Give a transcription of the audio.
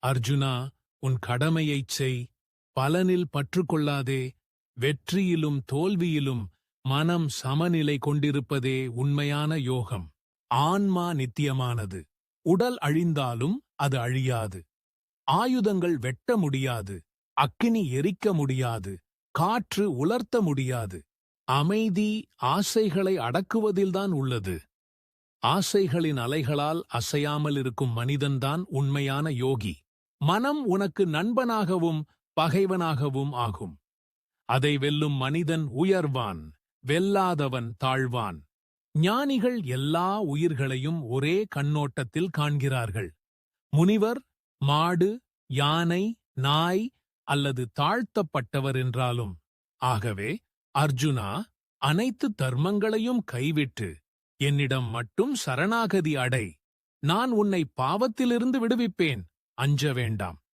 அர்ஜுனா, உன் கடமையைச் செய், பலனில் பற்றுக்கொள்ளாதே. வெற்றியிலும் தோல்வியிலும் மனம் சமநிலை கொண்டிருப்பதே உண்மையான யோகம். ஆன்மா நித்தியமானது. உடல் அழிந்தாலும் அது அழியாது. ஆயுதங்கள் வெட்ட முடியாது, அக்கினி எரிக்க முடியாது, காற்று உலர்த்த முடியாது. அமைதி ஆசைகளை அடக்குவதில்தான் உள்ளது. ஆசைகளின் அலைகளால் அசையாமல் இருக்கும் மனிதன்தான் உண்மையான யோகி. மனம் உனக்கு நண்பனாகவும் பகைவனாகவும் ஆகும். அதை வெல்லும் மனிதன் உயர்வான், வெல்லாதவன் தாழ்வான். ஞானிகள் எல்லா உயிர்களையும் ஒரே கண்ணோட்டத்தில் காண்கிறார்கள். முனிவர் மாடு, யானை, நாய் அல்லது தாழ்த்தப்பட்டவர் என்றாலும். ஆகவே அர்ஜுனா, அனைத்து தர்மங்களையும் கைவிட்டு என்னிடம் மட்டும் சரணாகதி அடை. நான் உன்னை பாவத்திலிருந்து விடுவிப்பேன். அஞ்ச வேண்டாம்.